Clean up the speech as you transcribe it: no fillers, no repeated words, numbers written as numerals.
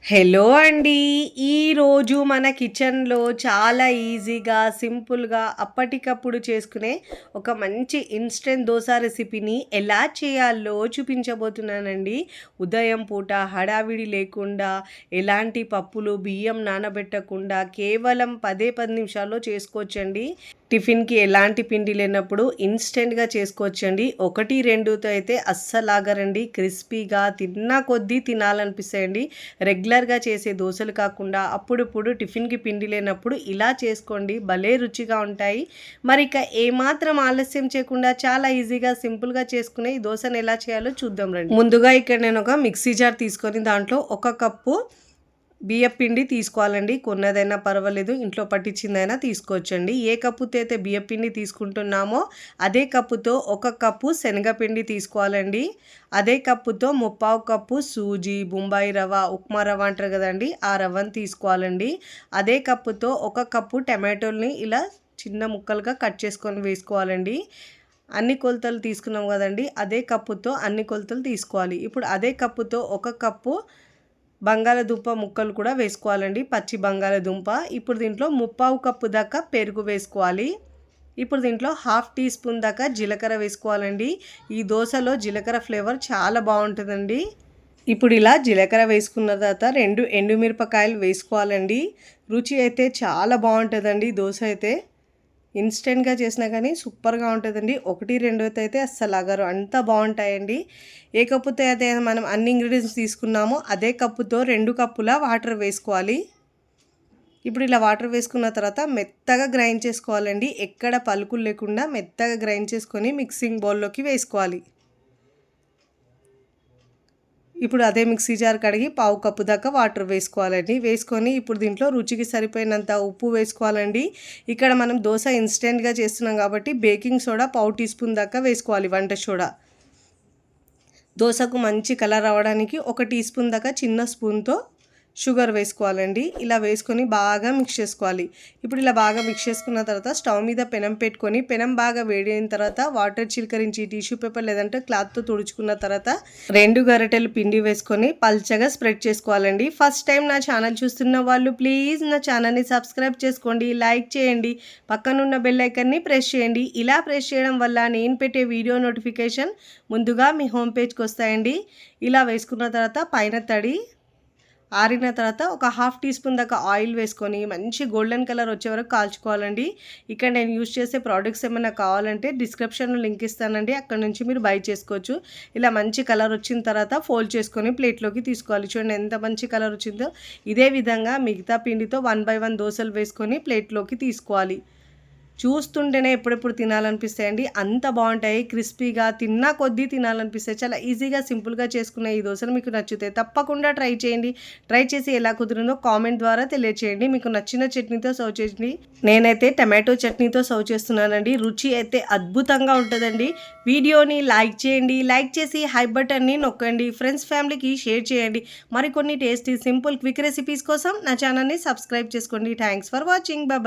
Hello అండి. ఈరోజు మన కిచెన్‌లో చాలా ఈజీగా, సింపుల్‌గా అప్పటికప్పుడు చేసుకునే ఒక మంచి ఇన్‌స్టంట్ దోస రెసిపీని ఎలా చేయాలో చూపించబోతున్నానండి. ఉదయం పూట హడావిడి లేకుండా, ఎలాంటి పప్పులు, బియ్యం నానబెట్టకుండా కేవలం 10 నిమిషాల్లో చేసుకోవచ్చండి. టిఫిన్‌కి ఎలాంటి పిండి లేనప్పుడు ఇన్‌స్టంట్‌గా చేసుకోవచ్చండి. 1, 2తో అయితే అస్సలాగరండి. క్రిస్పీగా తిన్న కొద్దీ తినాలనిపిస్తాయండి. రెగ్యులర్‌గా చేసే దోసలు కాకుండా అప్పుడప్పుడు టిఫిన్‌కి పిండి లేనప్పుడు ఇలా చేసుకోండి. భలే రుచిగా ఉంటాయి. మరిక ఏమాత్రం ఆలస్యం చేయకుండా చాలా ఈజీగా, సింపుల్‌గా చేసుకునే ఈ దోసను ఎలా చేయాలో చూద్దాం రండి. ముందుగా ఇక్కడ నేను ఒక మిక్సీ జార్ తీసుకొని దాంట్లో 1 కప్పు బియ్యపిండి తీసుకోవాలండి. కొన్నదైనా పర్వాలేదు, ఇంట్లో పట్టించిందైనా తీసుకోవచ్చండి. ఏ కప్పుతో అయితే బియ్యపిండి తీసుకుంటున్నామో అదే కప్పుతో 1 కప్పు శనగపిండి తీసుకోవాలండి. అదే కప్పుతో 3/4 కప్పు సూజీ, బొంబాయి రవ్వ, ఉప్మా రవ్వ అంటారు కదండి, ఆ రవ్వను తీసుకోవాలండి. అదే కప్పుతో 1 కప్పు టమాటోల్ని ఇలా చిన్న ముక్కలుగా కట్ చేసుకొని వేసుకోవాలండి. అన్ని కొలతలు తీసుకున్నాం కదండి, అదే కప్పుతో అన్ని కొలతలు తీసుకోవాలి. ఇప్పుడు అదే కప్పుతో 1 కప్పు బంగాళదుంప ముక్కలు కూడా వేసుకోవాలండి, పచ్చి బంగాళదుంప. ఇప్పుడు దీంట్లో 3/4 కప్పు దాకా పెరుగు వేసుకోవాలి. ఇప్పుడు దీంట్లో 1/2 టీ స్పూన్ దాకా జీలకర్ర వేసుకోవాలండి. ఈ దోశలో జీలకర్ర ఫ్లేవర్ చాలా బాగుంటుందండి. ఇప్పుడు ఇలా జీలకర్ర వేసుకున్న తర్వాత 2 ఎండుమిరపకాయలు వేసుకోవాలండి. రుచి అయితే చాలా బాగుంటుందండి దోశ అయితే. ఇన్స్టెంట్‌గా చేసినా కానీ సూపర్‌గా ఉంటుందండి. 1, 2 అయితే అస్సలు ఆగరు, అంత బాగుంటాయండి. ఏ కప్పుతో అయితే మనం అన్ని ఇంగ్రీడియంట్స్ తీసుకున్నామో అదే కప్పుతో 2 కప్పుల వాటర్ వేసుకోవాలి. ఇప్పుడు ఇలా వాటర్ వేసుకున్న తర్వాత మెత్తగా గ్రైండ్ చేసుకోవాలండి. ఎక్కడ పలుకులు లేకుండా మెత్తగా గ్రైండ్ చేసుకొని మిక్సింగ్ బౌల్లోకి వేసుకోవాలి. ఇప్పుడు అదే మిక్సీ జార్ కడిగి 1/4 కప్పు దాకా వాటర్ వేసుకోవాలండి. వేసుకొని ఇప్పుడు దీంట్లో రుచికి సరిపోయినంత ఉప్పు వేసుకోవాలండి. ఇక్కడ మనం దోశ ఇన్స్టెంట్‌గా చేస్తున్నాం కాబట్టి బేకింగ్ సోడా 1/4 టీ స్పూన్ దాకా వేసుకోవాలి, వంట సోడా. దోశకు మంచి కలర్ రావడానికి 1 టీ స్పూన్ దాకా చిన్న స్పూన్‌తో షుగర్ వేసుకోవాలండి. ఇలా వేసుకొని బాగా మిక్స్ చేసుకోవాలి. ఇప్పుడు ఇలా బాగా మిక్స్ చేసుకున్న తర్వాత స్టవ్ మీద పెనం పెట్టుకొని, పెనం బాగా వేడి అయిన తర్వాత వాటర్ చిలకరించి టిష్యూ పేపర్ లేదంటే క్లాత్తో తుడుచుకున్న తర్వాత 2 గరిటెలు పిండి వేసుకొని పల్చగా స్ప్రెడ్ చేసుకోవాలండి. ఫస్ట్ టైం నా ఛానల్ చూస్తున్న వాళ్ళు ప్లీజ్ నా ఛానల్ని సబ్స్క్రైబ్ చేసుకోండి, లైక్ చేయండి, పక్కనున్న బెల్ ఐకాన్ని ప్రెస్ చేయండి. ఇలా ప్రెస్ చేయడం వల్ల నేను పెట్టే వీడియో నోటిఫికేషన్ ముందుగా మీ హోమ్ పేజ్కి వస్తాయండి. ఇలా వేసుకున్న తర్వాత పైన తడి ఆరిన తర్వాత ఒక 1/2 టీ స్పూన్ దాకా ఆయిల్ వేసుకొని మంచి గోల్డెన్ కలర్ వచ్చే వరకు కాల్చుకోవాలండి. ఇక్కడ నేను యూజ్ చేసే ప్రోడక్ట్స్ ఏమైనా కావాలంటే డిస్క్రిప్షన్లో లింక్ ఇస్తానండి, అక్కడ నుంచి మీరు బై చేసుకోవచ్చు. ఇలా మంచి కలర్ వచ్చిన తర్వాత ఫోల్డ్ చేసుకొని ప్లేట్లోకి తీసుకోవాలి. చూడండి ఎంత మంచి కలర్ వచ్చిందో. ఇదే విధంగా మిగతా పిండితో 1 బై 1 దోశలు వేసుకొని ప్లేట్లోకి తీసుకోవాలి. చూస్తుంటేనే ఎప్పుడెప్పుడు తినాలనిపిస్తాయండి, అంత బాగుంటాయి. క్రిస్పీగా తిన్న కొద్దీ తినాలనిపిస్తాయి. చాలా ఈజీగా, సింపుల్గా చేసుకునే ఈ దోశలు మీకు నచ్చితే తప్పకుండా ట్రై చేయండి. ట్రై చేసి ఎలా కుదిరిందో కామెంట్ ద్వారా తెలియచేయండి. మీకు నచ్చిన చట్నీతో సర్వ్ చేయండి. నేనైతే టమాటో చట్నీతో సర్వ్ చేస్తున్నానండి. రుచి అయితే అద్భుతంగా ఉంటుందండి. వీడియోని లైక్ చేయండి, లైక్ చేసి హై బటన్ని నొక్కండి, ఫ్రెండ్స్ ఫ్యామిలీకి షేర్ చేయండి. మరికొన్ని టేస్టీ, సింపుల్, క్విక్ రెసిపీస్ కోసం నా ఛానల్ని సబ్స్క్రైబ్ చేసుకోండి. Thanks for watching. బాయ్.